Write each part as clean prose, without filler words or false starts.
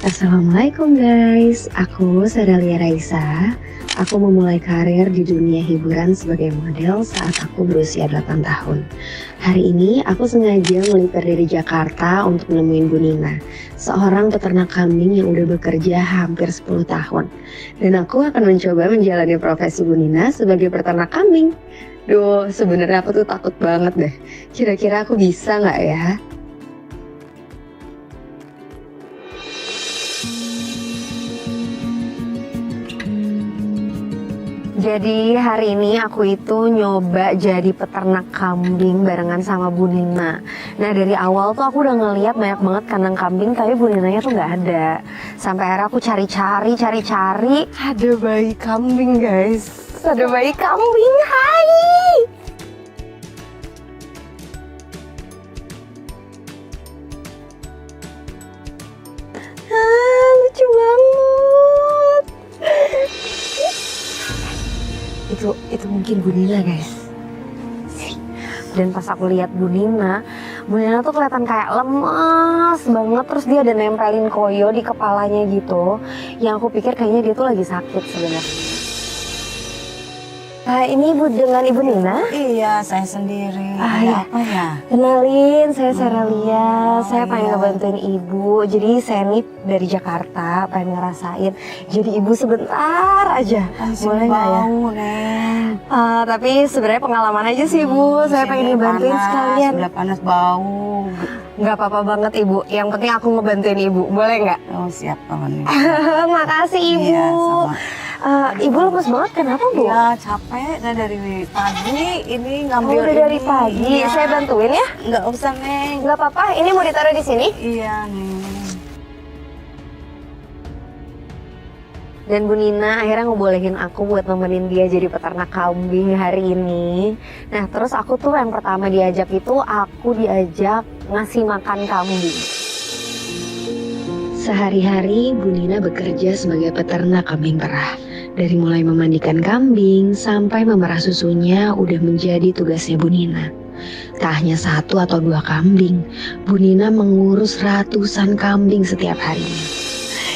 Assalamualaikum guys, aku Sadalia Raisa. Aku memulai karir di dunia hiburan sebagai model saat aku berusia 8 tahun. Hari ini aku sengaja melipir dari Jakarta untuk nemuin Bu Nina, seorang peternak kambing yang udah bekerja hampir 10 tahun. Dan aku akan mencoba menjalani profesi Bu Nina sebagai peternak kambing. Duh, sebenarnya aku tuh takut banget deh. Kira-kira aku bisa nggak ya? Jadi hari ini aku itu nyoba jadi peternak kambing barengan sama Bu Nina. Nah dari awal tuh aku udah ngeliat banyak banget kandang kambing, tapi Bu Ninanya tuh nggak ada. Sampai akhirnya aku cari-cari, ada bayi kambing guys. Ada bayi kambing, hai! Lucu banget. Itu mungkin Bu Nina guys. Dan pas aku lihat Bu Nina tuh kelihatan kayak lemas banget. Terus dia ada nempelin koyo di kepalanya gitu. Yang aku pikir kayaknya dia tuh lagi sakit sebenarnya. Ini dengan Ibu Nina? Iya, saya sendiri. Ada apa ya? Kenalin, saya Sadalia. Saya pengen iya. ngebantuin Ibu. Jadi saya nih dari Jakarta, pengen ngerasain jadi Ibu sebentar aja. Boleh nggak ya? Neng. Tapi sebenarnya pengalaman aja sih Bu. Saya pengen ngebantuin sekalian. Udah panas bau. Nggak apa-apa banget Ibu. Yang penting aku ngebantuin Ibu. Boleh nggak? Oh siap kawan. Makasih Ibu. Iya, sama. Ibu lemes banget kenapa Bu? Iya capek. Saya dari pagi ini ngambil. Udah dari ini. pagi. Iya. Saya bantuin ya? Nggak usah Neng. Nggak apa-apa. Ini mau ditaruh di sini? Iya Neng. Dan Bu Nina akhirnya ngebolehin aku buat nemenin dia jadi peternak kambing hari ini. Nah terus aku tuh yang pertama diajak itu aku diajak ngasih makan kambing. Sehari-hari Bu Nina bekerja sebagai peternak kambing perah. Dari mulai memandikan kambing sampai memerah susunya udah menjadi tugasnya Bu Nina. Tak hanya 1 atau 2 kambing, Bu Nina mengurus ratusan kambing setiap harinya.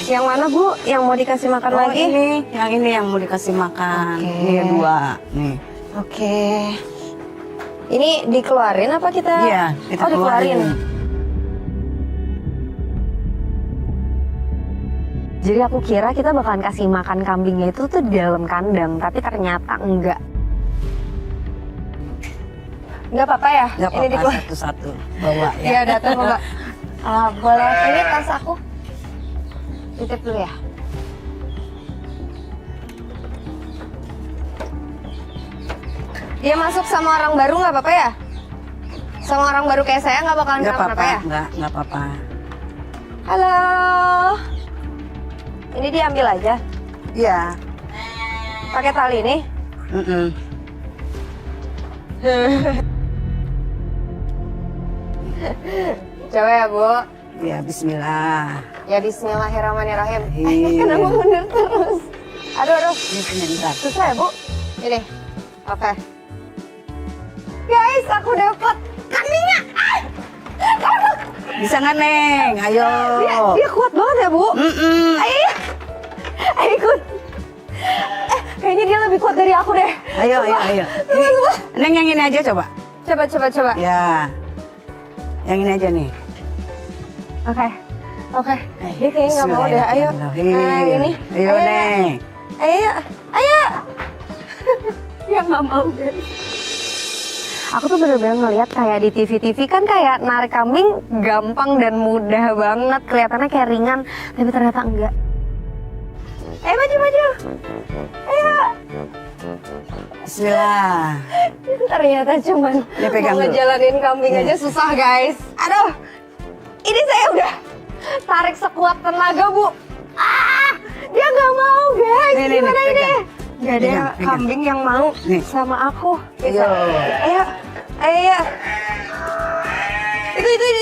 Yang mana Bu? Yang mau dikasih makan lagi? Ini yang mau dikasih makan. Oke. Ini 2 nih. Oke. Ini dikeluarin apa kita? Iya, kita dikeluarin. Jadi aku kira kita bakalan kasih makan kambingnya itu tuh di dalam kandang, tapi ternyata enggak. Enggak apa-apa ya? Nggak Ini apa-apa satu-satu bawa ya. Iya, datang Mbak. Boleh ini tas aku. Titip dulu ya. Dia masuk sama orang baru nggak apa-apa ya? Sama orang baru kayak saya nggak bakalan Nggak kenapa-napa apa-apa, ya? nggak apa-apa. Halo. Ini diambil aja. Iya. Pakai tali ini. Coba ya Bu. Ya Bismillah. Ya Bismillahirrahmanirrahim. Iya. Kenapa mundur terus? Aduh. Ini penyedap. Susah ya Bu? Ini. Oke. Guys, aku dapat kambingnya. Bisa nggak Neng? Ayo. Dia kuat banget ya Bu? Ayo ikut. Kayaknya dia lebih kuat dari aku deh. Ayo. Ini, Neng yang ini aja coba. Coba. Ya. Yang ini aja nih. Oke. Dia kayaknya nggak mau deh. Ayo. Ini. Ayo Neng. Ayo. Dia nggak mau deh. Aku tuh bener-bener ngeliat kayak di TV-TV kan kayak narik kambing gampang dan mudah banget. Kelihatannya kayak ringan, tapi ternyata enggak. Ayo maju. Ayo. Bismillah. Ternyata cuman Dia pegang mau dulu. ngejalanin kambing aja susah guys. Aduh. Ini saya udah tarik sekuat tenaga Bu. Dia nggak mau guys. Nih, Gimana ini? pegang. Gak ada Pegang. kambing yang mau Nih. sama aku. Bisa. Ayo. Ayo.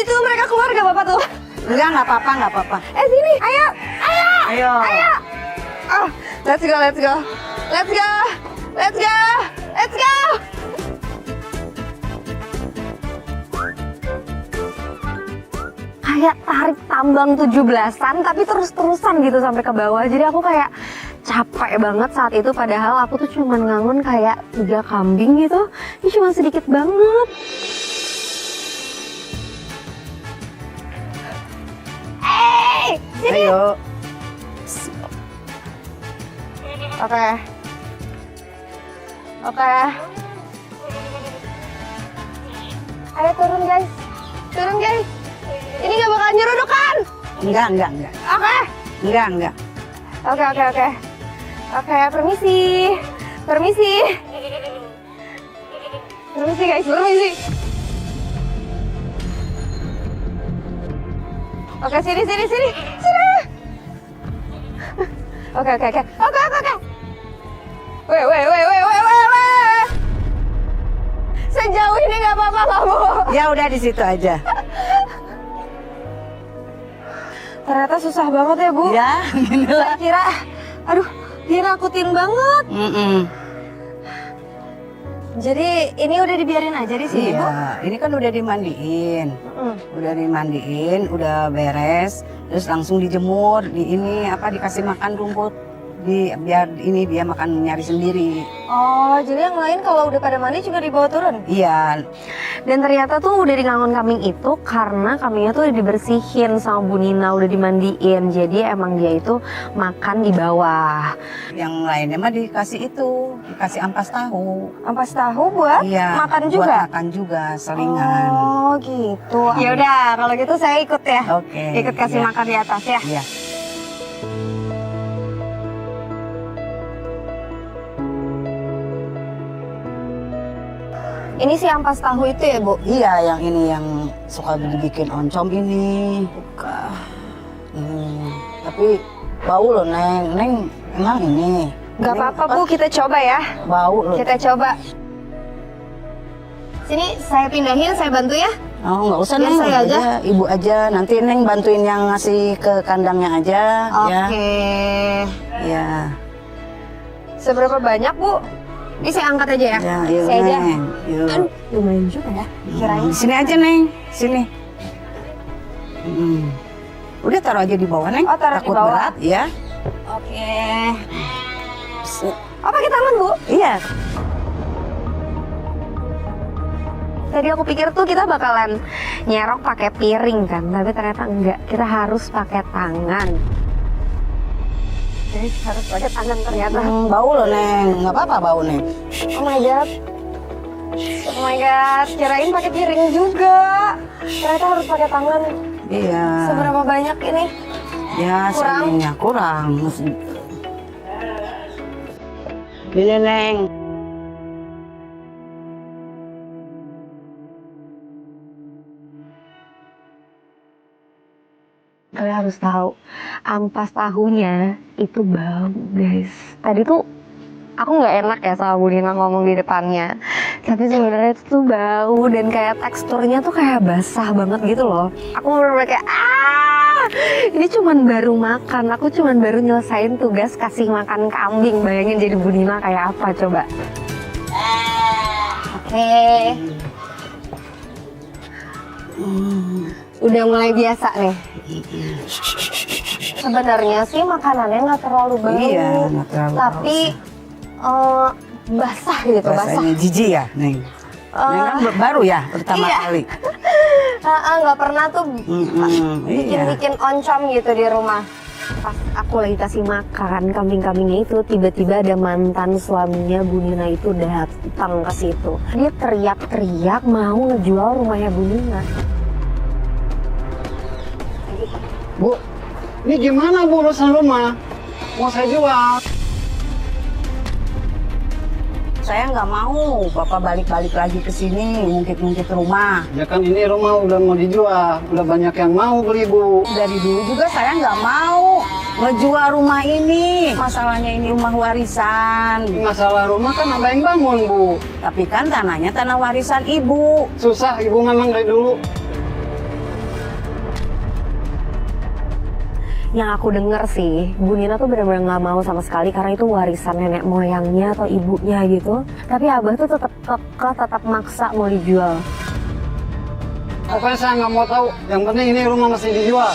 Itu mereka keluar gak Bapak tuh? Enggak apa-apa. Sini. Ayo. Ayo. Let's go. kayak tarik tambang 17-an tapi terus-terusan gitu sampai ke bawah. Jadi aku kayak capek banget saat itu, padahal aku tuh cuma ngangon kayak 3 kambing gitu. Ini cuma sedikit banget. Sini. Ayo. Oke. Ayo turun guys. Ini nggak bakal nyeruduk kan? Enggak. Oke. Enggak. Oke, permisi guys. Oke, sini. Oke. Weh. Sejauh ini nggak apa-apa nggak, Bu? Ya udah di situ aja. Ternyata susah banget ya, Bu. Ya, Saya kira, aduh, dia nakutin banget. Jadi ini udah dibiarin aja di sini, Bu? Iya, ini kan udah dimandiin. Udah beres, terus langsung dijemur, dikasih makan rumput. Biar dia makan nyari sendiri. Oh, jadi yang lain kalau udah pada mandi juga dibawa turun? Iya. Dan ternyata tuh udah di ngangon kambing itu karena kambingnya tuh udah dibersihin sama Bu Nina, udah dimandiin. Jadi emang dia itu makan di bawah. Yang lainnya mah dikasih ampas tahu. Ampas tahu buat makan juga? Buat makan juga, selingan. Oh gitu. Ya udah, kalau gitu saya ikut ya. Oke. Ikut kasih makan di atas ya. Iya. Ini si ampas tahu itu ya, Bu? Iya, yang ini yang suka dibikin oncom ini. Buka. Tapi bau loh, Neng. Neng, emang ini? Gak apa-apa, Bu. Kita coba ya. Bau loh. Kita coba. Sini, saya pindahin, saya bantu ya. Oh, nggak usah, Biar Neng. saya aja. Ibu aja. Nanti Neng bantuin yang ngasih ke kandangnya aja. Oke. Ya. Seberapa banyak, Bu? Ini saya angkat aja ya. Ya, yuk, Saya aja. Neng. Yuk. Aduh, lumayan juga ya. Kirain. Sini aja, Neng. Sini. Udah taruh aja di bawah, Neng. Oh, taruh di Takut bawah. berat, ya. Oke. Oh, pakai tangan, Bu? Iya. Tadi aku pikir tuh kita bakalan nyerok pakai piring kan, tapi ternyata enggak. Kita harus pakai tangan. Jadi harus pakai tangan ternyata. Bau loh, Neng. Nggak apa-apa bau, Neng. Oh my god. Kirain pakai piring juga. Ternyata harus pakai tangan. Iya. Seberapa banyak ini? Ya, Kurang? sebenarnya kurang. Ini, Neng. Kalian harus tahu, ampas tahunya itu bau, guys. Tadi tuh aku nggak enak ya sama Bu Nina ngomong di depannya, tapi sebenarnya itu tuh bau dan kayak teksturnya tuh kayak basah banget gitu loh. Aku bener-bener kayak ini cuman baru makan, aku cuman baru nyelesain tugas kasih makan kambing. Bayangin jadi Bu Nina kayak apa coba. Oke. Udah mulai biasa nih. Sebenarnya sih makanannya nggak terlalu bau, Iya, nggak terlalu tapi basah gitu, basah. Rasanya jijik ya, Neng. Neng kan baru ya pertama Iya. kali. Nggak pernah tuh Iya. bikin oncom gitu di rumah. Pas aku lagi kasih makan kambing-kambingnya itu, tiba-tiba ada mantan suaminya Bu Nina itu datang ke situ. Dia teriak-teriak mau ngejual rumahnya Bu Nina. Bu, ini gimana Bu urusan rumah? Mau saya jual. Saya nggak mau Bapak balik-balik lagi ke sini ngungkit-ngungkit rumah. Ya kan ini rumah udah mau dijual, udah banyak yang mau beli Bu. Dari dulu juga saya nggak mau ngejual rumah ini. Masalahnya ini rumah warisan. Masalah rumah kan ada yang bangun Bu. Tapi kan tanahnya tanah warisan Ibu. Susah Ibu memang dari dulu. Yang aku denger sih, Bu Nina tuh benar-benar nggak mau sama sekali karena itu warisan nenek moyangnya atau ibunya gitu. Tapi Abah tuh tetap maksa mau dijual. Pokoknya saya nggak mau tahu. Yang penting ini rumah masih dijual.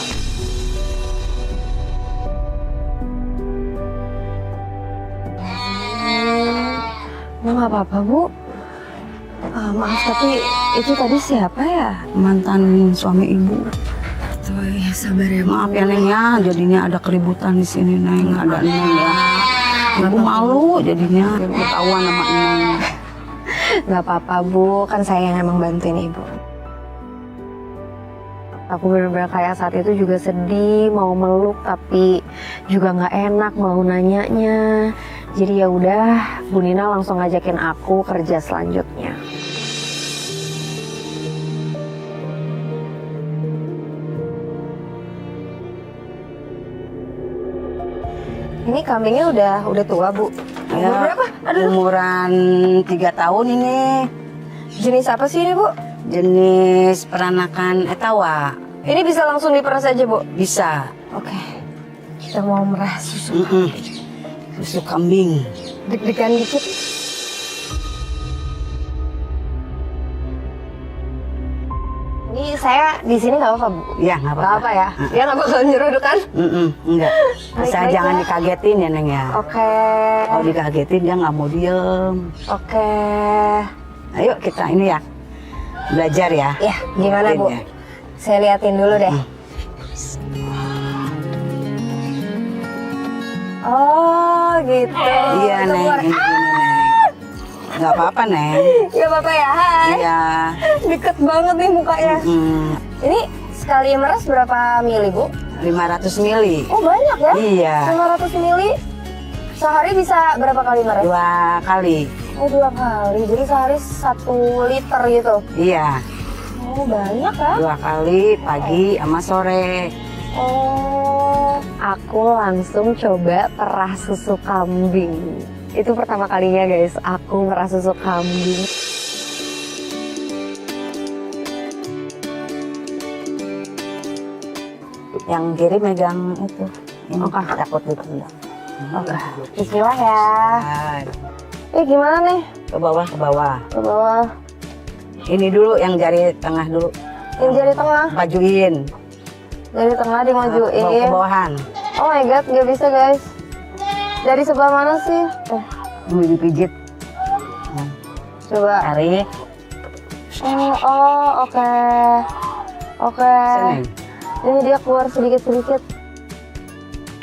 Bu, nggak apa-apa, Bu. Maaf, tapi itu tadi siapa ya? Mantan suami ibu. Oh ya, sabar ya, Bu. Maaf ya Neng ya, jadinya ada keributan di sini Neng, ada Neng ya. Ibu malu jadinya ketahuan sama Neng. Nggak apa-apa, Bu. Kan saya yang emang bantuin Ibu. Aku bener-bener kayak saat itu juga sedih, mau meluk tapi juga nggak enak mau nanyanya. Jadi ya udah, Bu Nina langsung ngajakin aku kerja selanjutnya. Ini kambingnya udah tua, Bu. Umur Ya, berapa? Aduh, umuran 3 tahun ini. jenis apa sih ini, Bu? Jenis peranakan etawa. Ini bisa langsung diperas aja, Bu? Bisa. Oke. Kita mau merah susu. Susu kambing. Deg-degan dikit. Ini saya di sini nggak apa-apa, Bu? Ya nggak Nggak apa-apa. apa ya? Dia nggak bakal nyeruduk kan? Enggak. Asal Baik-baik jangan ya. dikagetin ya Neng ya. Oke. Kalau dikagetin dia nggak mau diem. Oke. Ayo kita ini ya belajar ya. Ya, gimana, Bu? Ya. Saya liatin dulu deh. Oh, gitu. Iya Neng, Keluar. ini gini, Neng. Nggak apa-apa Neng. Nggak apa-apa ya, hai. Iya. Deket banget nih mukanya. Ini sekali meres berapa mili, Bu? 500 mili. Oh, banyak ya? Iya. 500 mili. Sehari bisa berapa kali meres? 2 kali. Oh, 2 kali. Jadi sehari 1 liter gitu. Iya. Oh, banyak ya? 2 kali pagi sama sore. Oh, aku langsung coba perah susu kambing. Itu pertama kalinya guys, aku merah susu kambing. Yang kiri megang itu. Ini Oke. takut ditendang. Oke, bismillah ya. Nah, Gimana nih? ke bawah ke bawah. Ke bawah. Ini dulu yang jari tengah dulu. Yang jari tengah. Majuin. Dari tengah Ke dimajuin. bawahan. Oh my god, nggak bisa guys. Dari sebelah mana sih? Ini dipijit. Coba. Tarik. Oh, oke. Oke. Sini. Ini dia keluar sedikit-sedikit.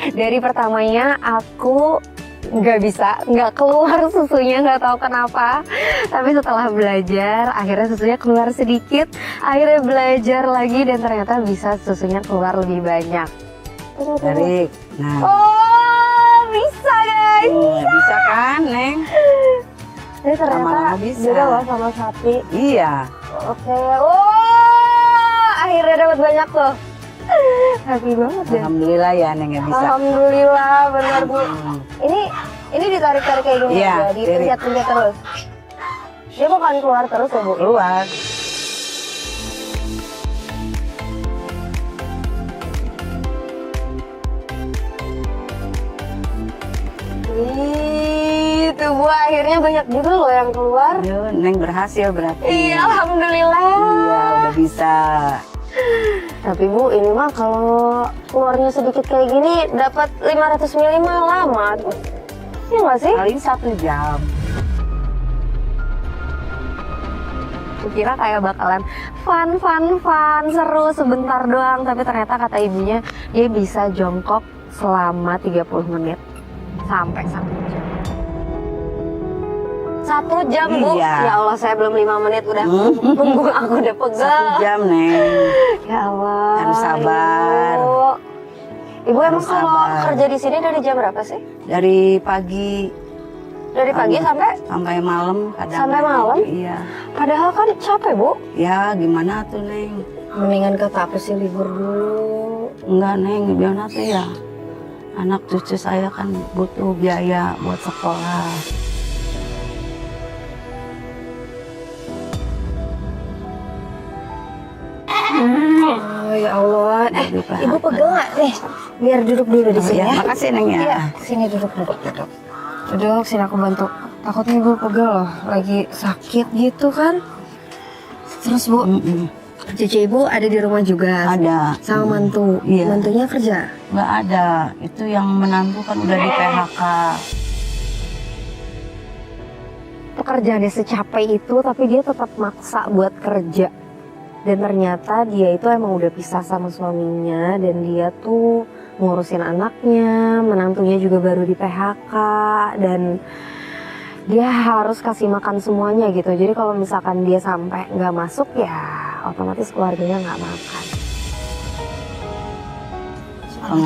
Dari pertamanya aku nggak keluar susunya, nggak tahu kenapa. Tapi setelah belajar, akhirnya susunya keluar sedikit. Akhirnya belajar lagi dan ternyata bisa susunya keluar lebih banyak. Tarik. Nah. Oh, bisa guys. Bisa kan, Neng? Ini ternyata Lama-lama bisa. beda loh sama sapi. Iya. Oke. Oh, akhirnya dapat banyak tuh. Happy banget deh. Alhamdulillah ya, Neng ya bisa. Alhamdulillah, benar Bu. Ini ditarik-tarik kayak gini Iya, aja, dipencet-pencet terus. Dia bukan keluar terus ya Bu? Keluar. Itu Bu, akhirnya banyak juga loh yang keluar. Ayo, Neng berhasil berarti. Iya, alhamdulillah. Iya, udah bisa. Tapi Bu, ini mah kalau keluarnya sedikit kayak gini dapat 500 ml mah lama. Iya nggak sih? Paling 1 jam. Kira kayak bakalan fun, seru sebentar doang. Tapi ternyata kata ibunya dia bisa jongkok selama 30 menit. Sampai 1 jam. 1 jam Bu? Iya. Ya Allah, saya belum 5 menit udah punggung aku udah pegel. 1 jam, Neng. Ya Allah. Harus sabar. Ibu emang Harus kalau sabar. kerja di sini dari jam berapa sih? Dari pagi Dari pagi sampai malam kadang. Sampai malam? Iya. Padahal kan capek Bu. Ya, gimana tuh, Neng? Mendingan kata apa sih libur dulu. Enggak, Neng, gimana tuh ya? Anak cucu saya kan butuh biaya buat sekolah. Oh ya Allah. Ibu pegel nggak nih? Biar duduk dulu di sini ya. Makasih, Neng ya. Iya, sini duduk. Duduk, sini aku bantu. Takutnya ibu pegel loh, lagi sakit gitu kan. Terus Bu, Cucu ibu ada di rumah juga? Ada. Sama mantu? Iya. Mantunya kerja? Nggak ada. Itu yang menantu kan udah di PHK. Pekerjaannya secapek itu tapi dia tetap maksa buat kerja. Dan ternyata dia itu emang udah pisah sama suaminya dan dia tuh ngurusin anaknya, menantunya juga baru di PHK dan dia harus kasih makan semuanya gitu. Jadi kalau misalkan dia sampai nggak masuk ya otomatis keluarganya nggak makan.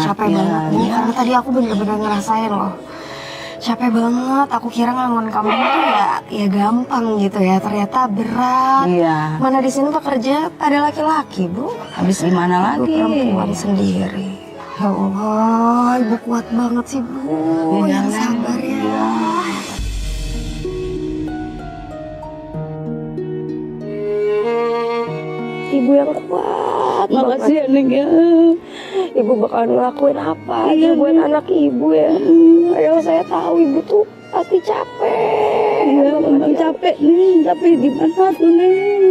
Capek banget nih, karena tadi aku bener-bener ngerasain loh. Capek banget, aku kira ngangon kamu tuh ya gampang gitu ya, ternyata berat. Iya. Mana di sini pekerja ada laki-laki, Bu. Habis gimana Ibu lagi? perempuan sendiri. Ya Allah, ibu kuat banget sih, Bu. Iya, Yang Neng. sabar ya. Iya. Ibu yang kuat. Makasih ya Neng ya. Ibu bakalan ngelakuin apa aja Iya, buat Neng. anak ibu ya. Padahal saya tahu ibu tuh pasti capek. Iya, banget memang ya. capek nih, tapi gimana tuh Neng?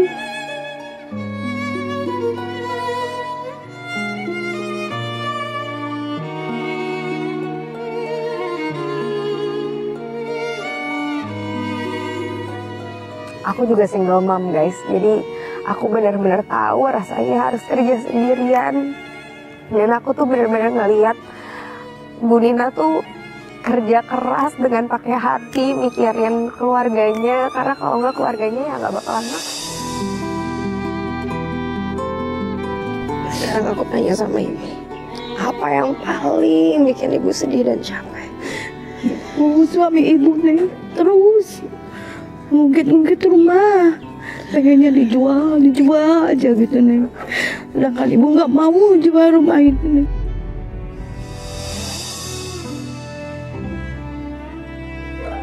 Aku juga single mom guys, jadi aku benar-benar tahu rasanya harus kerja sendirian. Dan aku tuh benar-benar ngeliat Bu Nina tuh kerja keras dengan pakai hati, mikirin keluarganya, karena kalau nggak keluarganya ya nggak bakalan makan. Sekarang aku tanya sama ibu, apa yang paling bikin ibu sedih dan capek? Suami ibu nih terus ngungkit rumah, pengennya dijual aja gitu nih. Sedangkan ibu nggak mau jual rumah ini.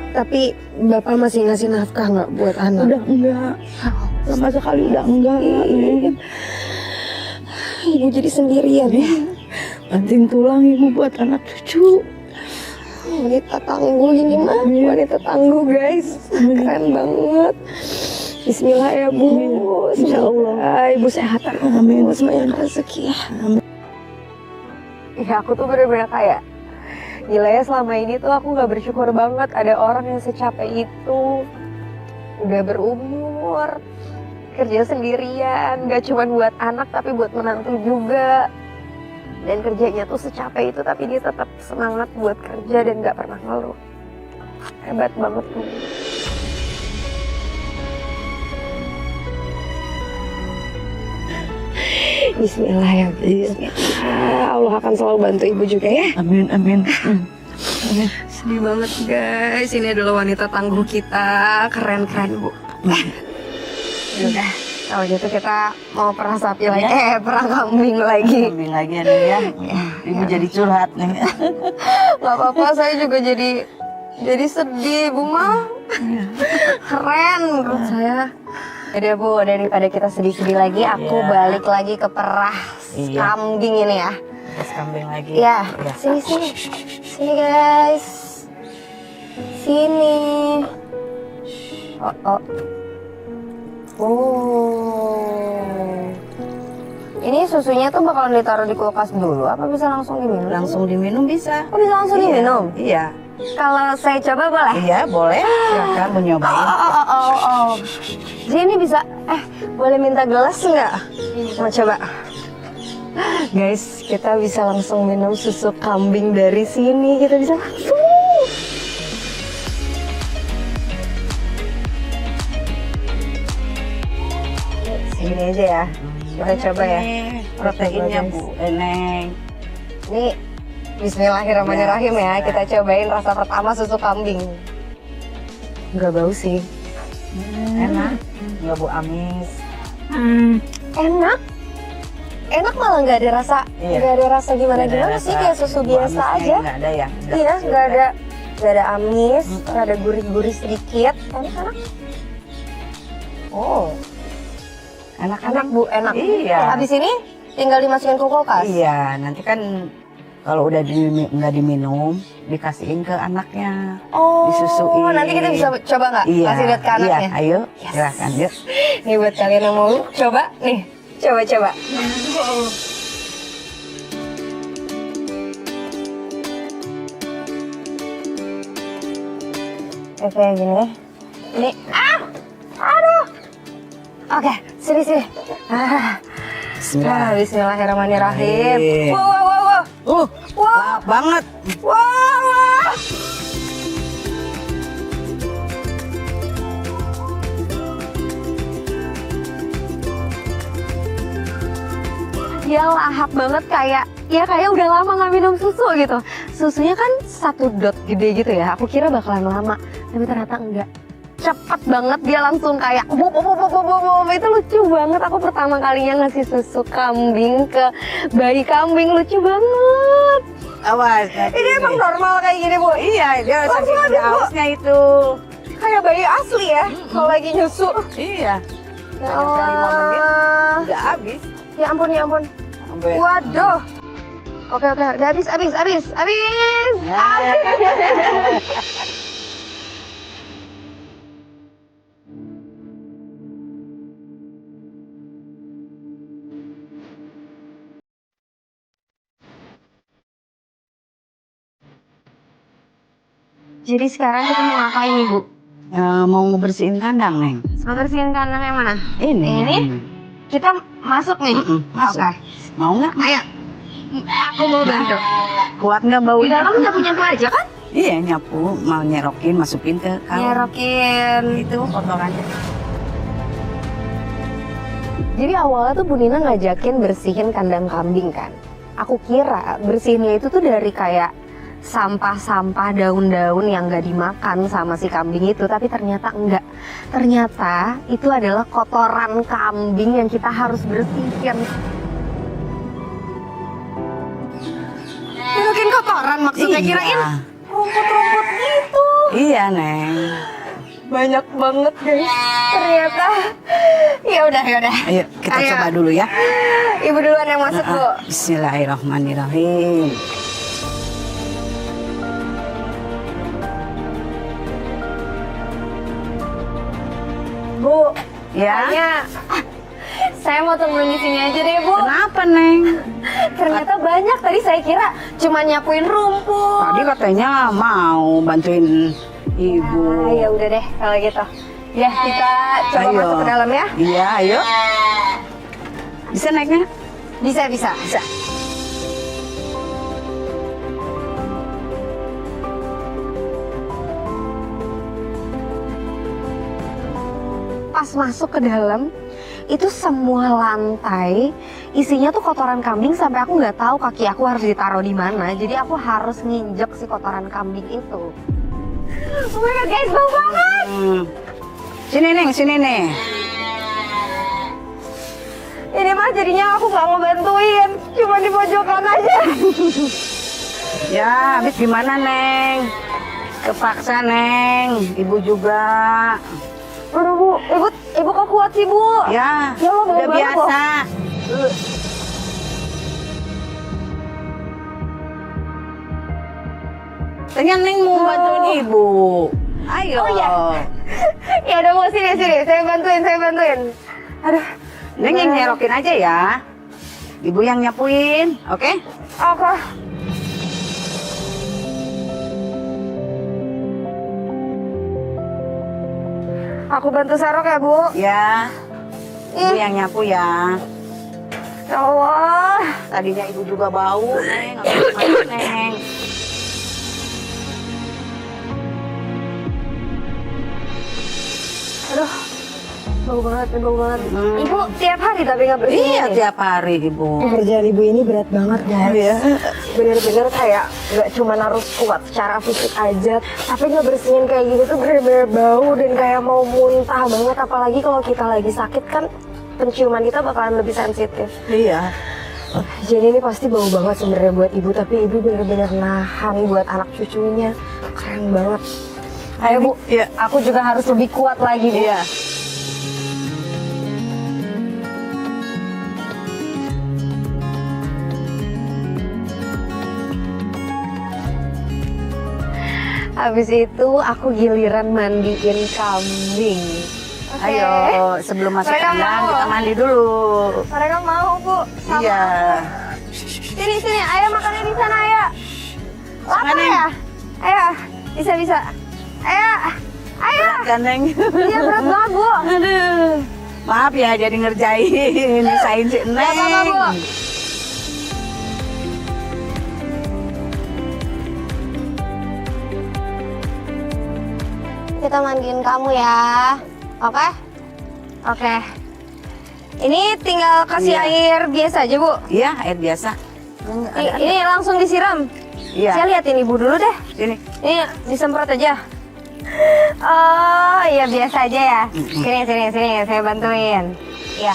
Tapi bapak masih ngasih nafkah nggak buat anak? Udah enggak, sama sekali udah enggak nih. Ibu jadi sendirian ya. Banting tulang ibu buat anak cucu. Wanita tangguh ini mah, wanita tangguh guys, keren banget. Bismillah ya Bu, Insya Allah. semoga ibu sehat Amin. terus, banyak rezeki ya. Ya aku tuh bener-bener kayak gila ya, selama ini tuh aku nggak bersyukur banget ada orang yang secapek itu, udah berumur, kerja sendirian, gak cuma buat anak tapi buat menantu juga. Dan kerjanya tuh secapek itu tapi dia tetap semangat buat kerja dan gak pernah ngeluh. Hebat banget tuh. Bismillah ya, Bismillah. Allah akan selalu bantu ibu juga ya. Amin, amin. Sedih banget guys, ini adalah wanita tangguh kita, keren-keren Bu. Udah, kalau gitu kita mau perah sapi lagi, perah kambing lagi. Kambing lagi ya Neng ya. Ibu jadi curhat Neng. Gak apa-apa, saya juga jadi sedih Bu mah. Keren menurut saya. Jadi Bu, daripada kita sedih-sedih lagi, aku Iya. balik lagi ke perah Iya. kambing ini ya. Terus kambing lagi. Ya, Udah. sini guys, sini. Oh. Ini susunya tuh bakalan ditaruh di kulkas dulu, apa bisa langsung diminum? Langsung diminum bisa. Oh, bisa langsung diminum? Iya. Kalau saya coba boleh? Iya, boleh. Silakan mau nyobain. Oh. Jadi ini bisa, boleh minta gelas nggak? Mau coba? Guys, kita bisa langsung minum susu kambing dari sini. Kita bisa langsung. Sini aja ya. Kita coba ya. Proteinnya Coba, Bu Neng. Ini Bismillahirrahmanirrahim ya. Kita cobain rasa pertama susu kambing. Nggak bau sih. Enak. Nggak Bu amis. Enak. Enak malah nggak ada rasa, Iya. nggak ada rasa gimana-gimana sih, kayak susu Bu biasa amisnya aja. Nggak ada ya. Iya, nggak ada amis, ada gurih-gurih sedikit. Enak. Oh, enak Bu, enak. Iya. Habis ini tinggal dimasukin ke kulkas. Iya, nanti kan kalau udah nggak diminum, dikasihin ke anaknya. Oh, Disusuin. nanti kita bisa coba nggak? Iya. Kasih lihat ke anaknya. Iya, ayo. Yes. Silakan yuk. Nih buat kalian yang mau coba, nih Coba. Oke, gini. Ini, aduh. Oke, sini. Bismillahirrahmanirrahim. Wow. Lahap banget. Wow. Dia lahap banget kayak udah lama nggak minum susu gitu. Susunya kan 1 dot gede gitu ya. Aku kira bakalan lama, tapi ternyata enggak. Cepet banget dia langsung kayak bop. Itu lucu banget. Aku pertama kalinya ngasih susu kambing ke bayi kambing, lucu banget. Awas. Ini emang normal kayak gini, Bu? Iya, dia saking udah hausnya itu. Kayak bayi asli ya, kalau lagi nyusu. Iya. Ya Sekali 5 menit Allah. udah habis. Ya ampun. Sampai Waduh. Oke, udah habis. Jadi sekarang kita mau ngapain nih, Bu? mau ngebersihin kandang, Neng. Bersihin kandang yang mana? Ini. Kita masuk nih. Masuk. Oke. Mau nggak? Ayo. Aku mau bantu. Kuat nggak bau? Di dalam nyapu aja kan? Iya, nyapu. Mau nyerokin, masukin ke kaleng. Nyerokin. Itu kotorannya. Jadi awalnya tuh Bu Nina ngajakin bersihin kandang kambing kan. Aku kira bersihinnya itu tuh dari kayak sampah-sampah daun-daun yang gak dimakan sama si kambing itu, tapi ternyata enggak. Ternyata itu adalah kotoran kambing yang kita harus bersihin. Nyerokin kotoran maksudnya, kirain rumput-rumput gitu. Iya, Neng. Banyak banget guys. Ternyata ya udah. Ayo, kita Ayo. coba dulu ya. Ibu duluan yang masuk, Bu. Bismillahirrahmanirrahim. Bu, Ya. kayaknya saya mau temenin di sini aja deh, Bu. Kenapa, Neng? Ternyata banyak. Tadi saya kira cuma nyapuin rumput. Tadi katanya mau bantuin ibu. Ya udah deh kalau gitu. Ya, kita coba Ayo. masuk ke dalam ya. Iya, ayo. Bisa naiknya? Bisa. Pas masuk ke dalam, itu semua lantai isinya tuh kotoran kambing sampai aku nggak tahu kaki aku harus ditaruh di mana. Jadi aku harus nginjek si kotoran kambing itu. Oh my god guys, bau banget. Sini, Neng, sini, nih. Ini mah jadinya aku nggak ngebantuin, cuma di pojokan aja. Ya, habis gimana, Neng? Kepaksa, Neng. Ibu juga. Aduh, Bu, ibu kok kuat sih, Bu? Ya, Ya Allah, bau udah banget biasa. Tanya Neng mau bantuin ibu. Ayo. Oh, iya. Ya udah, Bu, sini, saya bantuin. Aduh. Neng yang nyerokin aja ya. Ibu yang nyapuin, oke? Oke. Aku bantu serok ya, Bu. Ya. Ibu yang nyapu ya. Ya Allah. Tadinya ibu juga bau, Neng. Nggak apa-apa, Neng. Aduh. Bau banget. Ibu tiap hari tapi nggak bersihin. Iya, ya? tiap hari ibu. Pekerjaan ibu ini berat banget guys. Iya. Bener-bener kayak nggak cuma harus kuat secara fisik aja, tapi ngebersihin kayak gitu tuh bener-bener bau dan kayak mau muntah banget. Apalagi kalau kita lagi sakit kan penciuman kita bakalan lebih sensitif. Iya. Jadi ini pasti bau banget sebenarnya buat ibu, tapi ibu bener-bener nahan buat anak cucunya. Keren banget. Ayo Bu, Iya. aku juga harus lebih kuat lagi Bu. Iya. Habis itu aku giliran mandiin kambing. Oke. Ayo, sebelum masuk Mereka kandang mau. kita mandi dulu. Mereka mau, Bu. Sama Iya. Sini, ayo makannya di sana, ayo. Lapar Sana, ya? Ayo, bisa. Ayo. Berat kan, Neng? Iya berat banget, Bu. Aduh. Maaf ya jadi ngerjain, nisain si Neng. Gak apa-apa, Bu. Kita mandiin kamu ya. Oke? Oke. Ini tinggal kasih Iya. air biasa aja, Bu. Iya, air biasa. Ini langsung disiram. Iya. Saya liatin Ibu dulu deh. Sini. Ini disemprot aja. Oh, iya biasa aja ya. Sini, saya bantuin. Iya.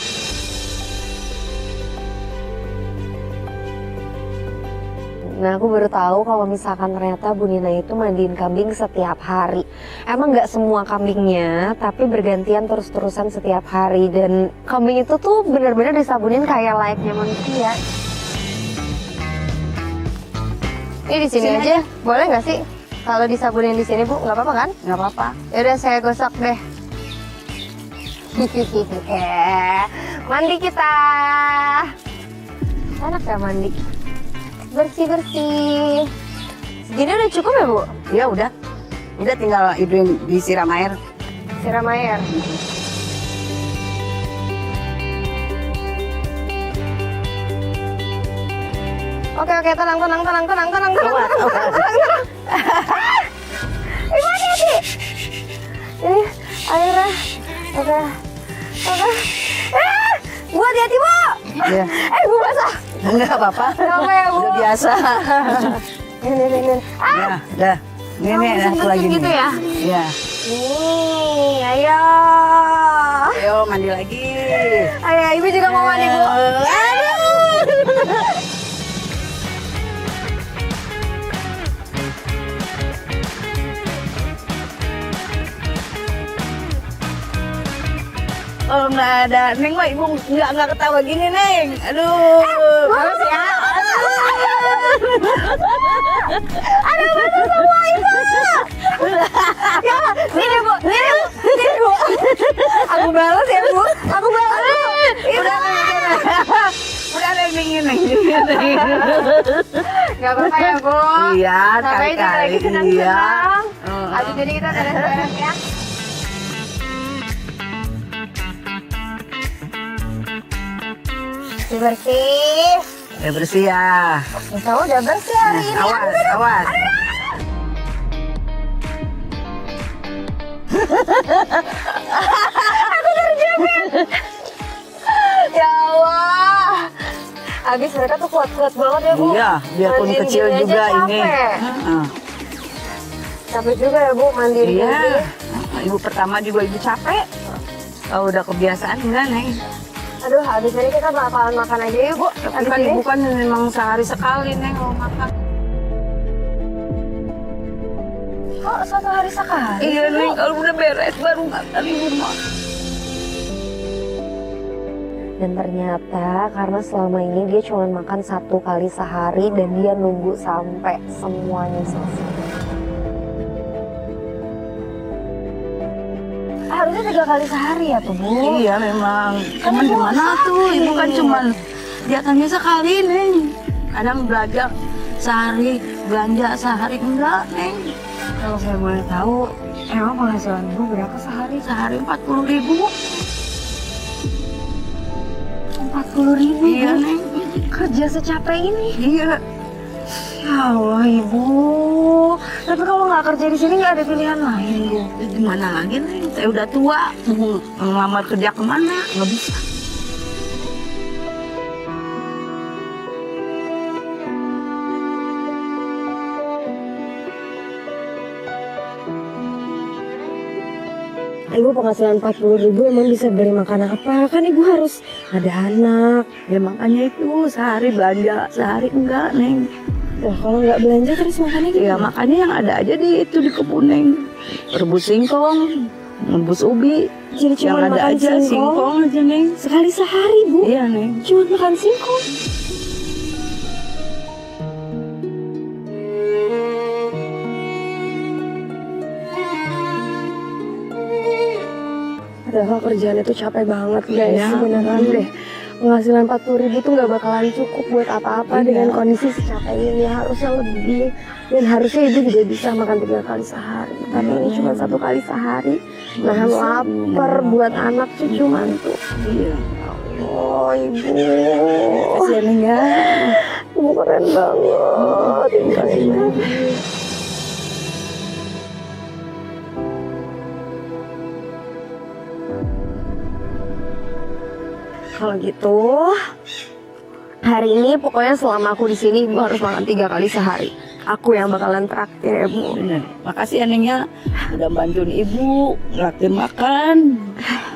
Nah, aku baru tahu kalau misalkan ternyata Bu Nina itu mandiin kambing setiap hari. Emang nggak semua kambingnya, tapi bergantian terus-terusan setiap hari. Dan kambing itu tuh benar-benar disabunin kayak layaknya manusia. Ini di sini aja. Boleh nggak sih? Kalau disabunin di sini, Bu, nggak apa-apa kan? Nggak apa-apa. Yaudah, saya gosok deh. Mandi kita. Enak ya mandi. Bersih. Segini udah cukup ya, Bu? Ya udah. Udah tinggal Ibu disiram air. Siram air. Oke, tenang. Ibu hati-hati. Ini airnya. Oke. Bu hati-hati, Bu. Iya. Bu basah. Enggak apa-apa. Nggak apa ya, Bu? Udah biasa. Ini. Ya, udah. Ini aku lagi gitu nih. ya? Iya. Nih, ayo. Ayo mandi lagi. Ayo, Ibu juga mau mandi, Bu. Oh nggak ada, Neng mah Ibu nggak ketawa gini Neng. Aduh, males ya. Aduh, basah semua itu. Ya, sini, Bu. Aku balas ya, Bu. Aku balas. Udah Neng dingin Neng. Gak apa-apa ya, Bu. Iya, Sampai ini lagi kali-kali senang-senang. iya. Habis ini kita beres-beres ya. Bersih. Ya bersih ya. Kita udah bersih hari ini. Awas. Ya Allah. Habis mereka tuh kuat-kuat banget ya, Bu. Iya, biarpun Mandiin kecil gini juga aja ini. capek. Heeh. Capek juga ya, Bu, mandiin Iya. gini. Ibu pertama juga Ibu capek. Kalau udah kebiasaan enggak Neng. Aduh, habis ini kita bakalan makan aja yuk, Bu. Tapi Habis kan ini. Ibu kan memang sehari sekali Neng kalau makan. Kok satu hari sekali? Iya Neng, kalau udah beres baru makan Ibu mah. Dan ternyata karena selama ini dia cuma makan 1 kali sehari dan dia nunggu sampai semuanya selesai. Harusnya 3 kali sehari ya tuh, Bu. Iya memang. Cuman gimana tuh? Ibu kan cuman jatahnya sekali Neng. Kadang belanja sehari, belanja sehari enggak Neng. Kalau saya boleh tahu, emang penghasilan Ibu berapa sehari? Sehari 40.000. 40.000, Iya Bu. Neng. Kerja secapek ini. Iya. Ya Allah, Ibu. Tapi kalau nggak kerja di sini nggak ada pilihan lain, Bu. Gimana lagi Neng? Saya udah tua. Mau ngelamar kerja kemana? Nggak bisa. Ibu penghasilan 40.000 emang bisa beli makan apa? Kan ibu harus ada anak. Ya makanya itu sehari belanja, sehari enggak Neng. Wah, kalau nggak belanja terus makannya Ya gimana? makanya yang ada aja di itu di kebun Neng. Rebus singkong, rebus ubi. Jadi Yang cuma ada makan aja singkong aja Neng. sekali sehari, Bu. Iya Neng. Cuma makan singkong. Dava kerjaan itu capek banget guys, Iya. beneran deh. Penghasilan 40.000 tuh nggak bakalan cukup buat apa-apa dengan kondisi secapek ini. Harusnya lebih, dan harusnya ibu juga bisa makan 3 kali sehari. Tapi ini cuma 1 kali sehari. Nahan lapar buat anak cucu mantu. Iya. Oh ibu, Kasih Neng ya. ibu keren banget. Terima kasih banyak. Kalau gitu, hari ini pokoknya selama aku di sini ibu harus makan 3 kali sehari. Aku yang bakalan traktir ya bu. Bener. Makasih ya Neng ya, udah bantuin ibu traktir makan.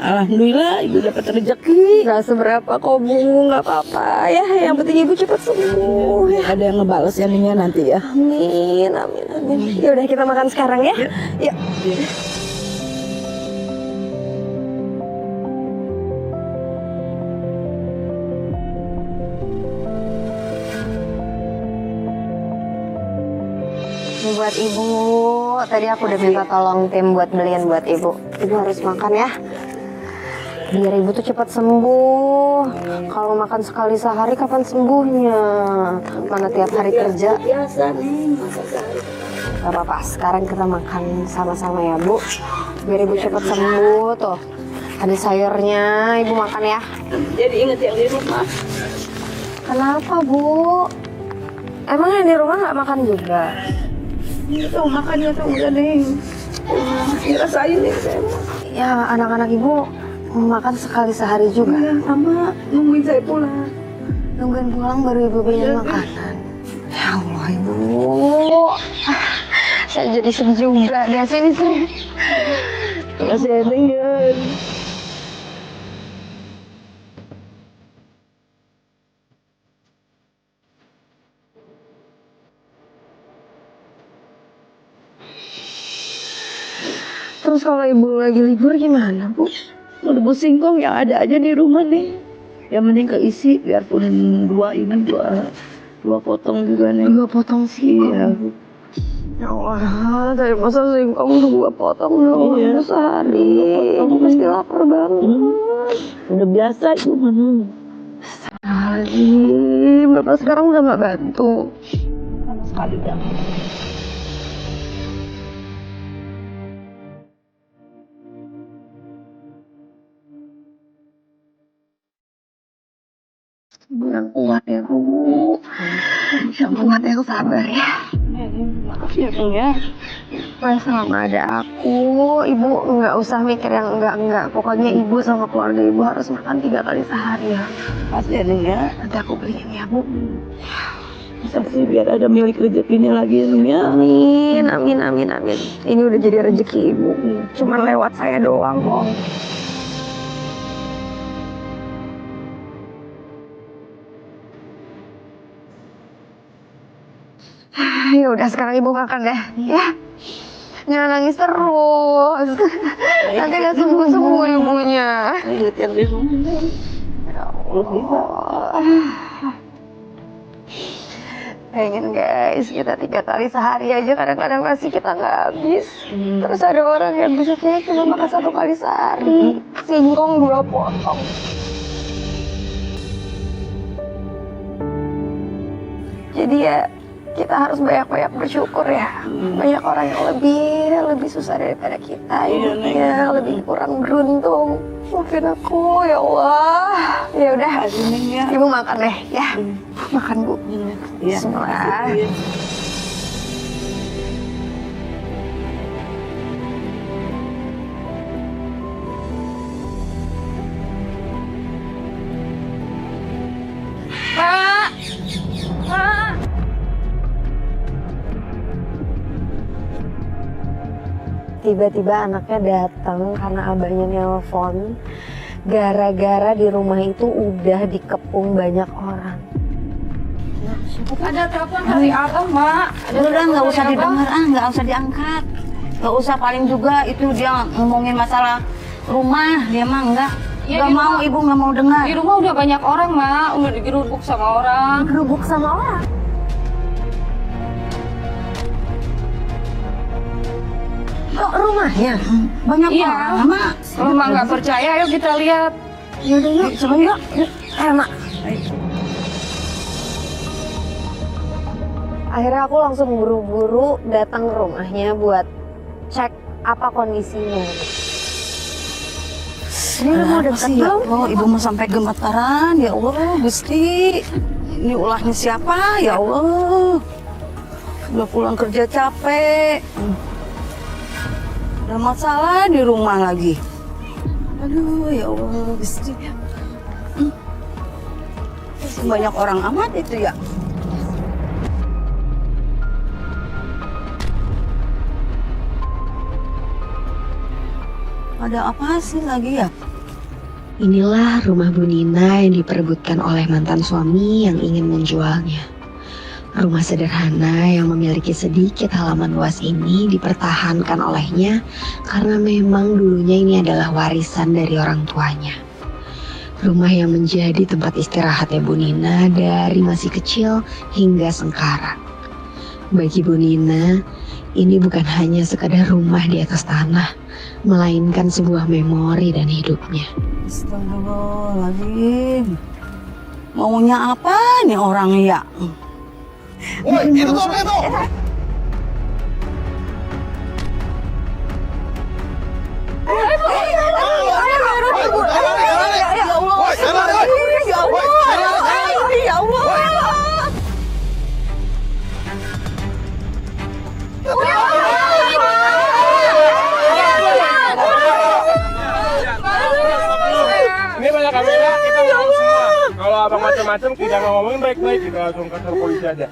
Alhamdulillah ibu dapat rezeki. Gak seberapa kok bu, nggak apa-apa ya. Yang penting ibu cepat sembuh. Ya. Ada yang ngebales ya Neng ya nanti ya. Amin, amin, amin. Ya udah kita makan sekarang ya. Yuk. Ini buat ibu. Tadi aku udah minta tolong tim buat beliin buat ibu. Ibu harus makan ya. Biar ibu tuh cepat sembuh. Kalau makan sekali sehari kapan sembuhnya? Mana tiap hari kerja. Biasa Neng. Gak apa-apa, sekarang kita makan sama-sama ya bu. Biar ibu cepat sembuh tuh. Ada sayurnya, ibu makan ya. Jadi inget yang di rumah. Kenapa bu? Emang yang di rumah nggak makan juga? Itu makannya tuh udah Neng. Ngerasain nih saya. Ya anak-anak ibu makan sekali sehari juga. Ya sama nungguin saya pulang. Nungguin pulang baru ibu beliin makanan. Ya Allah ibu. Saya jadi sedih juga deh sini sini. Makasih ya Neng ya. Terus kalau ibu lagi libur gimana bu? Rebus singkong yang ada aja di rumah nih. Yang mending keisi biarpun 2 ini 2 potong juga nih. 2 potong sih. Iya. Ya Allah, dari masa singkong 2 potong doang Iya. sehari. Ibu pasti lapar banget. Udah biasa itu mana. Bapak sekarang udah gak bantu. Sama sekali dah. Ibu yang kuat ya bu. Yang kuat ya, sabar ya. Makasih ya Neng ya. Mas selama ada aku, ibu nggak usah mikir yang enggak. Pokoknya ibu sama keluarga ibu harus makan 3 kali sehari ya. Makasih ya Neng ya. Nanti aku beliin ya bu. Bisa sih biar ada milik rezekinya lagi Neng ya. Amin, amin, amin, amin. Ini udah jadi rezeki ibu. Cuman lewat saya doang kok. Ya udah sekarang ibu makan deh, ya. Jangan nangis terus. Nanti gak sembuh ibunya. Ingat yang di rumah. Ya Allah. Pengen guys, kita 3 kali sehari aja kadang-kadang masih kita nggak habis. Terus ada orang yang bisa cuma makan 1 kali sehari. Singkong 2 potong. Jadi ya kita harus banyak-banyak bersyukur ya. Banyak orang yang lebih susah daripada kita. Iya, Neng. Ya, lebih kurang beruntung. Maafin aku ya Allah. Ya udah, Makasih Neng ya. ibu makan deh ya. Makan bu. Iya. Bismillah. Iya. Pak. Pak. Tiba-tiba anaknya datang karena abahnya nelpon. Gara-gara di rumah itu udah dikepung banyak orang. Ada telepon dari abang, Mak. Udah nggak usah didengar nggak usah diangkat. Nggak usah, paling juga itu dia ngomongin masalah rumah, dia mah nggak Ya, nggak di mau, rumah- ibu nggak mau dengar. Di rumah udah banyak orang, Mak. Udah digeruduk sama orang. Gerubuk sama orang. Rumahnya? Banyak Iya. orang, Mak. Kalau Mak nggak percaya, ayo kita lihat. Yaudah yuk. Coba yuk. Mak. Akhirnya aku langsung buru-buru datang ke rumahnya buat cek apa kondisinya. Ini rumah udah Sih, ya Allah, ibu mau sampai gemetaran, ya Allah, Gusti. Ini ulahnya siapa, ya Allah. Udah pulang kerja capek. Ada masalah di rumah lagi. Aduh, ya Allah, Gusti. Masih banyak orang amat itu ya. Ada apa sih lagi ya? Inilah rumah Bu Nina yang diperebutkan oleh mantan suami yang ingin menjualnya. Rumah sederhana yang memiliki sedikit halaman luas ini dipertahankan olehnya karena memang dulunya ini adalah warisan dari orang tuanya. Rumah yang menjadi tempat istirahatnya Bu Nina dari masih kecil hingga sekarang. Bagi Bu Nina, ini bukan hanya sekadar rumah di atas tanah, melainkan sebuah memori dan hidupnya. Astagfirullahaladzim. Maunya apa nih orang ya? Woi, itu tuh, itu. Ini banyak kamera, kita ngomong semua. Kalau abang macam-macam kita nggak ngomongin baik-baik, kita langsung ke kantor polisi aja.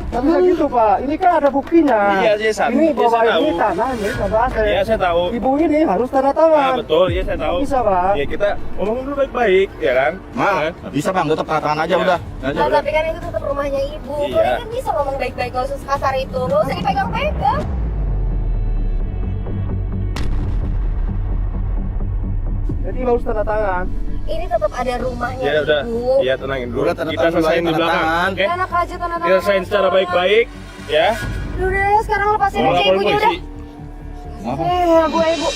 Tapi bisa gitu Pak, ini kan ada buktinya. Iya, saya Ini tahu. bawa Iya, saya ini tahu. tanah, ini tanah saya. Iya, saya tahu. Ibu ini harus tanda Ah, tangan. betul, iya saya tahu. Bisa Pak. Ya kita ngomongin dulu baik-baik, ya kan? Ma, bisa bang, tetap tangan aja Iya. udah. Aja, Nah, udah. tapi kan itu tetap rumahnya ibu. Iya. Kalian kan bisa ngomong baik-baik, gak usah kasar itu. Gak usah dipegang-pegang. Jadi harus tanda tangan. Ini tetap ada rumahnya Ya udah, ibu. iya tenangin dulu. Udah, tanda Kita tangan dulu, selesaiin di tanda belakang, tangan. oke? Enak aja tanda tangan. Kita selesaiin secara baik-baik, ya. Udah, sekarang lepasin Mau aja laporin ibunya udah. polisi. Bu, ibu.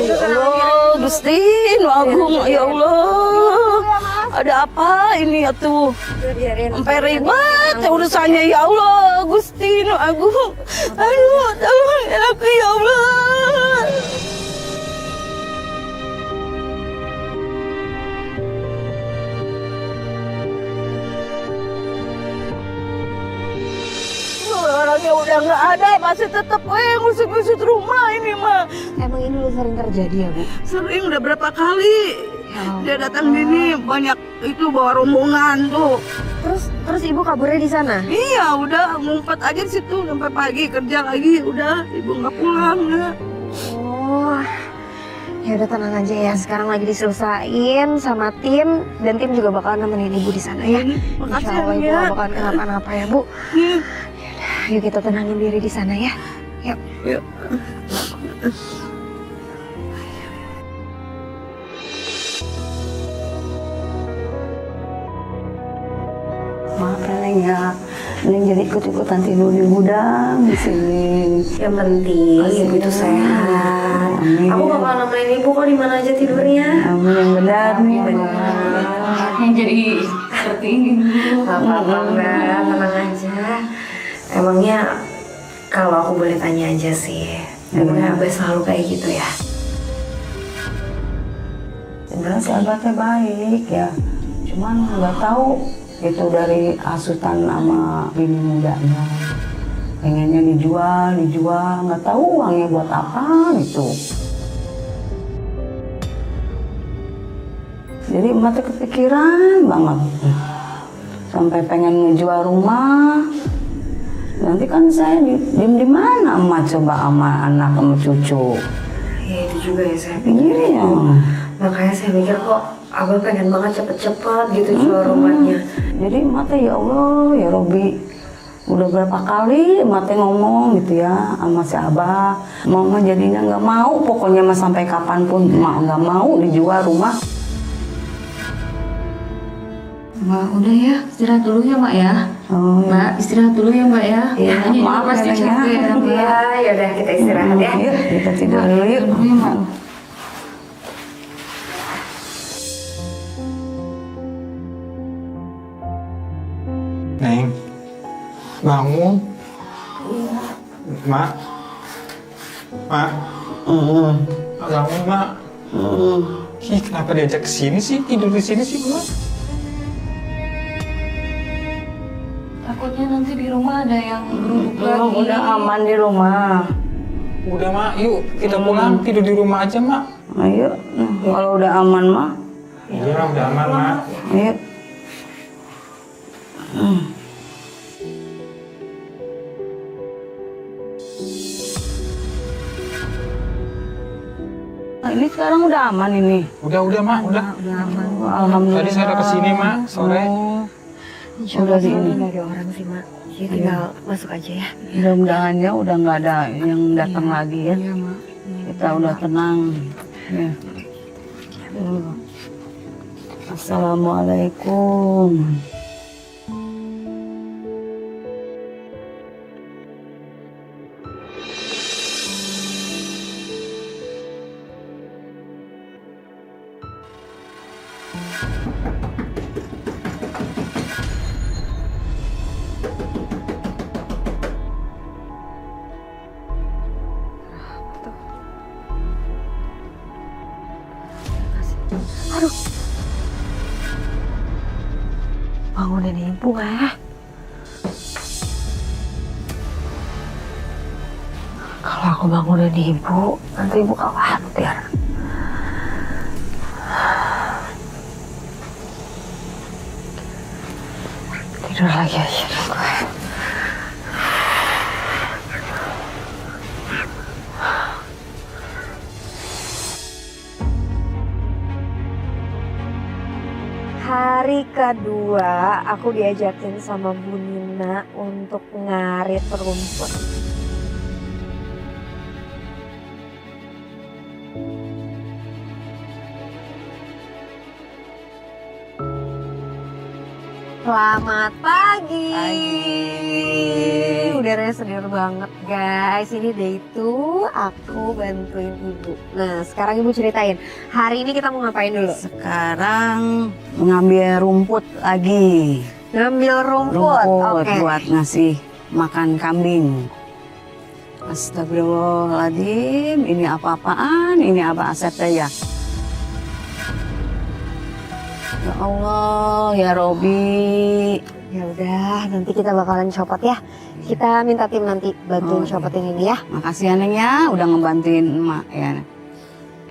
Ya Allah, Gusti, Nu Agung, ya Allah. Ada apa ini ya tuh? Sampai ribet ya urusannya ya Allah, Gusti, Nu Agung. Aduh, tolong aku ya Allah. Orangnya udah nggak ada, masih tetap ngusut-ngusut rumah ini mah. Emang ini udah sering terjadi ya, Bu? Sering udah berapa kali dia datang gini, banyak itu bawa rombongan tuh. Terus ibu kaburnya di sana? Iya, udah ngumpet aja di situ sampai pagi, kerja lagi, udah ibu nggak pulang ya. Oh, ya udah tenang aja ya. Sekarang lagi diselesain sama tim, dan tim juga bakalan nemenin ibu di sana ya. Makasih Insya Allah ibu ya. gak bakalan kenapa-napa ya, Bu. Yuk kita tenangin diri di sana ya. Yuk. Yuk. Maaf ya Neng ya, Neng jadi ikut-ikutan tidur di gudang di sini. Yang penting ibu itu sehat. Amin. Aku bakalan nemenin ibu kok di mana aja tidurnya. Amin yang benar nih. Yang jadi seperti ini. Gak apa-apa Mbak, tenang aja. Emangnya kalau aku boleh tanya aja sih, emangnya Abah selalu kayak gitu ya? Sebenarnya si Abah teh baik ya, cuman nggak tahu itu dari asutan sama bini mudanya. Pengennya dijual, nggak tahu uangnya buat apa gitu. Jadi emak teh kepikiran banget, sampai pengen ngejual rumah. Nanti kan saya diem di mana emak coba sama anak sama cucu. Ya itu juga ya saya pikir. Iya. Makanya saya mikir kok Abah pengen banget cepet-cepet gitu jual rumahnya. Jadi emak teh ya Allah ya Robi, udah berapa kali emak teh ngomong gitu ya sama si Abah, mama jadinya nggak mau, pokoknya mah sampai kapanpun emak nggak mau dijual rumah. Mak, udah ya, istirahat dulu ya Mak ya. Oh, Mbak, istirahat dulu ya Mbak ya. Iya, Ini juga maaf pasti ya, Neng, ya. capek ya Mbak. Iya, yaudah kita istirahat ya. Yuk, kita tidur dulu yuk. Dulu ya Mbak. Neng, bangun. Mak. Mak. Bangun, Mak. Ih, kenapa diajak ke sini sih? Tidur di sini sih, Mak. Takutnya nanti di rumah ada yang geruduk lagi. Emang udah aman di rumah. Udah, Mak. Yuk, kita pulang. Tidur di rumah aja, Mak. Ayo, kalau udah aman mah, Iya, udah aman, Mak. ayo. Nah, ini sekarang udah aman ini. Udah, Mak. Udah. Alhamdulillah. Tadi saya udah kesini, Mak. Sore. Udah di ini. Nggak ada orang sih mak. Jadi tinggal masuk aja ya. Mudah-mudahan ya udah nggak ada yang datang lagi ya. Iya Mak. Kita udah tenang. Ya. Assalamualaikum. Bangunin ibu ya. Kalau aku bangunin ibu, nanti ibu khawatir. Tidur lagi aja gue. Hari kedua aku diajakin sama Bu Nina untuk ngarit rumput. Selamat pagi. Udaranya segar banget guys. Ini day 2 aku bantuin ibu. Nah sekarang ibu ceritain. Hari ini kita mau ngapain dulu? Sekarang mengambil rumput lagi. Ngambil rumput. Oke. Buat ngasih makan kambing. Astagfirullahaladzim, ini apa-apaan? Ini apa Asep ya? Ya Allah, ya Robi. Ya udah, nanti kita bakalan copot ya. Kita minta tim nanti bantuin copotin ini ya. Makasih ya Neng ya, udah ngebantuin emak ya.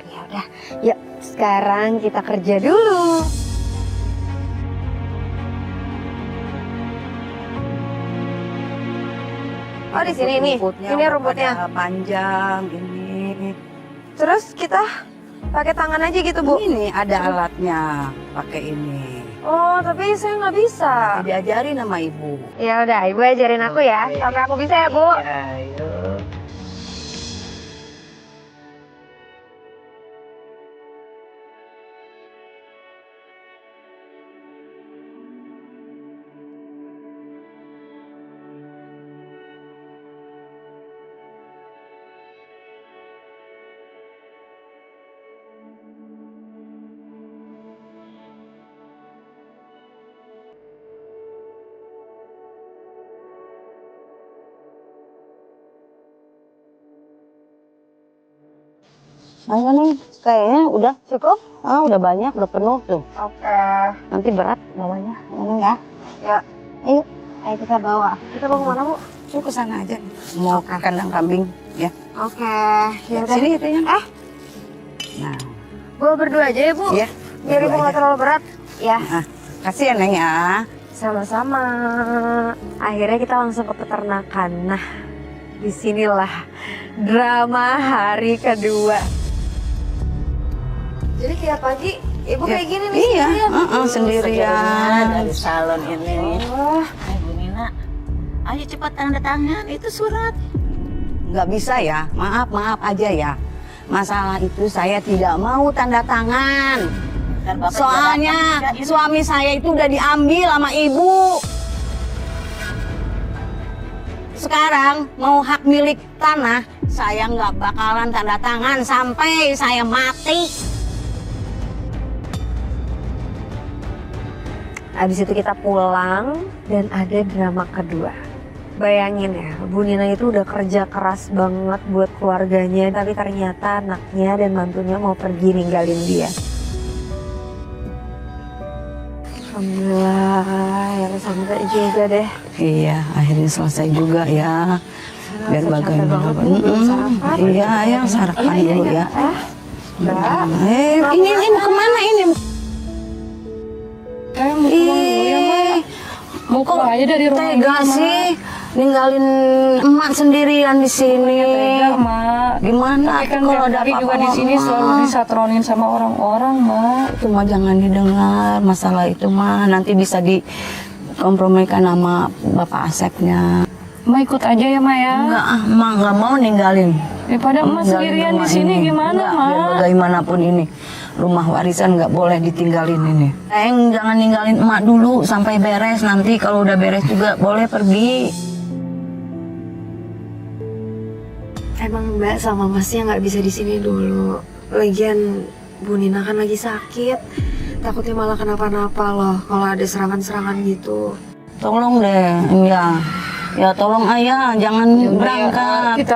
Ya udah, yuk sekarang kita kerja dulu. Oh di sini nih, ini rumputnya. pada panjang ini. Terus kita pakai tangan aja gitu Bu. Ini ada alatnya, pakai ini. Oh tapi saya nggak bisa. Diajarin sama ibu. Ya udah, ibu ajarin aku ya. Sampai aku bisa ya Bu. Ayo. Ayo nih, kayaknya udah cukup. Ah, udah banyak, udah penuh tuh. Oke. Nanti berat bawanya, ngomong ya. Ya. Ayo, Ayo kita bawa. Kita bawa kemana Bu? yuk ke sana aja. Mau ke kandang kambing, ya. Oke. Ya udah. Sini itu ya. Nah, Bawa berdua aja ya Bu. iya. Biar ibu nggak terlalu berat. Ya. Nah, kasih ya Neng ya. Sama-sama. Akhirnya kita langsung ke peternakan. Nah, disinilah drama hari kedua. Jadi tiap pagi ibu kayak gini nih Iya, sendirian? sendirian. Dari salon ini. Oh, Bu Nina, ayo cepat tanda tangan, itu surat. Nggak bisa ya, maaf aja ya. Masalah itu saya tidak mau tanda tangan. Dan Bapak Soalnya juga datang juga, suami saya itu udah diambil sama ibu. sekarang mau hak milik tanah, saya nggak bakalan tanda tangan sampai saya mati. Abis itu kita pulang dan ada drama kedua. Bayangin ya, Bu Nina itu udah kerja keras banget buat keluarganya, tapi ternyata anaknya dan mantunya mau pergi ninggalin dia. Alhamdulillah, ya sampai juga deh. Iya, akhirnya selesai juga ya. Biar bagaimana. Iya, ya sarapan dulu ya. Ini mau kemana ini? Mau keluar aja dari rumah ini, Tega sih ninggalin emak sendirian di sini. Tega, Mak. Gimana Tapi kan kalau tiap ada hari juga apa-apa di sini sama selalu emak? disatronin sama orang-orang, Mak. Itu mah jangan didengar, masalah itu mah nanti bisa dikompromikan sama Bapak Asepnya. Mak ikut aja ya, Mak ya. Enggak, emak nggak mau ninggalin. Daripada Mak Ninggalin sendirian di rumah sini ini. gimana, Enggak, Mak? biar bagaimanapun ini rumah warisan nggak boleh ditinggalin ini. Jangan ninggalin emak dulu sampai beres, nanti kalau udah beres juga boleh pergi. Emang Mbak sama Masnya nggak bisa di sini dulu. Lagian Bu Nina kan lagi sakit. Takutnya malah kenapa-napa loh kalau ada serangan-serangan gitu. Tolong deh, ya tolong ayah jangan berangkat.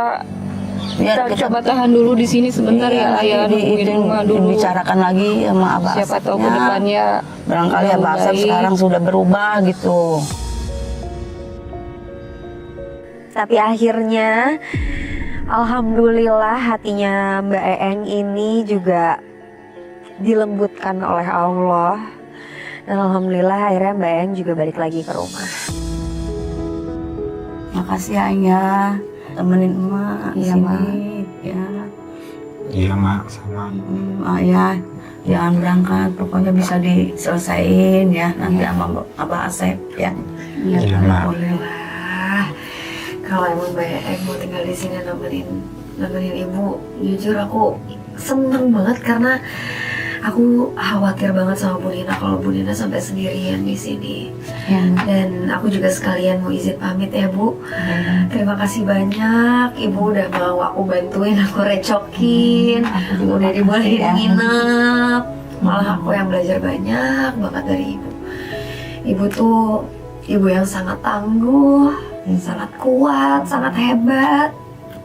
Kita coba tahan dulu di sini sebentar ya, Ayah. Nungguin rumah dulu. Dibicarakan lagi sama Abah Siapa tahu ke Asepnya. depannya Barangkali Abah Asep baik. sekarang sudah berubah gitu. Tapi akhirnya alhamdulillah hatinya Mbak Eeng ini juga dilembutkan oleh Allah. Dan alhamdulillah akhirnya Mbak Eeng juga balik lagi ke rumah. Makasih ya ayah, temenin emak Iya, sini. Mak. Ya. Iya, Mak, sama. Ayah jangan berangkat, pokoknya bisa diselesain ya nanti sama Abah Asep ya. Iya, Mak. Alhamdulillah. Kalau emang Mbak Eeng mau tinggal di sini nemenin ibu, jujur aku seneng banget karena aku khawatir banget sama Bu Nina kalau Bu Nina sampai sendirian di sini. Ya. Dan aku juga sekalian mau izin pamit ya Bu. Terima kasih banyak Ibu udah mau aku bantuin, aku recokin, udah dibolehin nginep. Malah aku yang belajar banyak banget dari Ibu. Ibu tuh ibu yang sangat tangguh, sangat kuat, sangat hebat.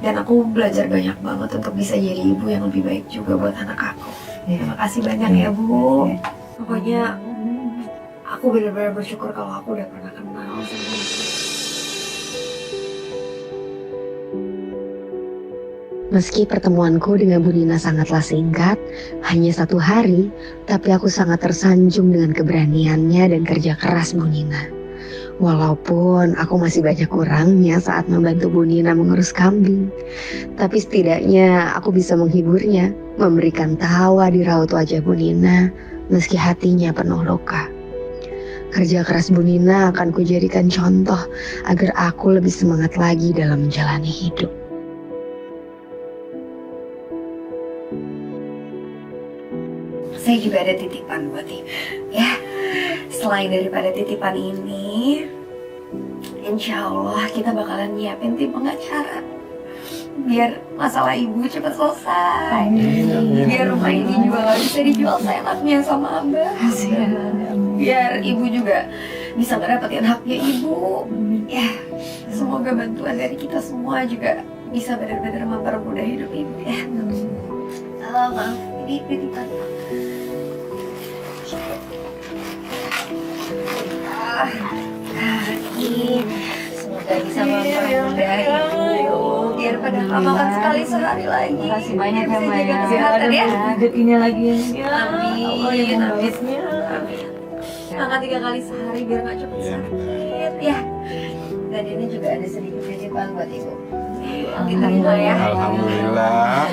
Dan aku belajar banyak banget untuk bisa jadi ibu yang lebih baik juga buat anak aku. Terima kasih banyak ya Bu. Pokoknya aku benar-benar bersyukur kalau aku udah pernah kenal sama Ibu. Meski pertemuanku dengan Bu Nina sangatlah singkat, hanya 1 hari, tapi aku sangat tersanjung dengan keberaniannya dan kerja keras Bu Nina. Walaupun aku masih banyak kurangnya saat membantu Bu Nina mengurus kambing, tapi setidaknya aku bisa menghiburnya, memberikan tawa di raut wajah Bu Nina meski hatinya penuh luka. Kerja keras Bu Nina akan kujadikan contoh agar aku lebih semangat lagi dalam menjalani hidup. Saya juga ada titipan buat Ibu, ya. Selain daripada titipan ini, insya Allah kita bakalan nyiapin tim pengacara biar masalah Ibu cepat selesai. Biar rumah ini juga gak bisa dijual seenaknya sama Abah. Biar Ibu juga bisa ngedapetin haknya Ibu. Ya, semoga bantuan dari kita semua juga bisa benar-benar mempermudah hidup Ibu ya. Maaf, ini titipan. Semoga bisa mempermudah Ibu biar pada nggak makan sekali sehari lagi. Terima kasih banyak ya, Bisa Maya. jaga kesehatan ya. Rezekinya lagi. Amin, amin. Makan 3 kali sehari biar nggak cepet sakit ya. Dan ini juga ada sedikit titipan buat Ibu. Diterima ya. Alhamdulillah.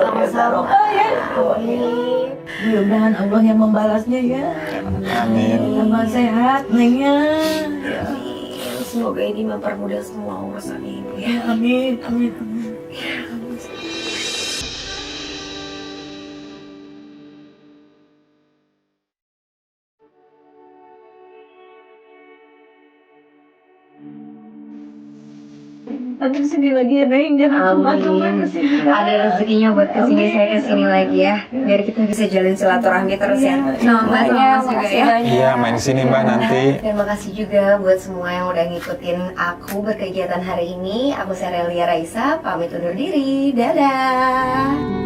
Sama-sama. Mudah-mudahan Allah yang membalasnya ya. Amin. Tambah sehat nengnya. Semoga ini mempermudah semua urusan Ibu ya. Amin, amin. Nanti kesini lagi ya Neng, jangan cuma-cuma kesini. Ada rezekinya buat kesini, saya kesini lagi ya. Biar kita bisa jalin silaturahmi terus ya. Sama Mbak, sama Mas juga ya. Iya, main sini Mbak nanti. Dan makasih juga buat semua yang udah ngikutin aku berkegiatan hari ini. Aku Serelia Raisa, pamit undur diri. Dadah.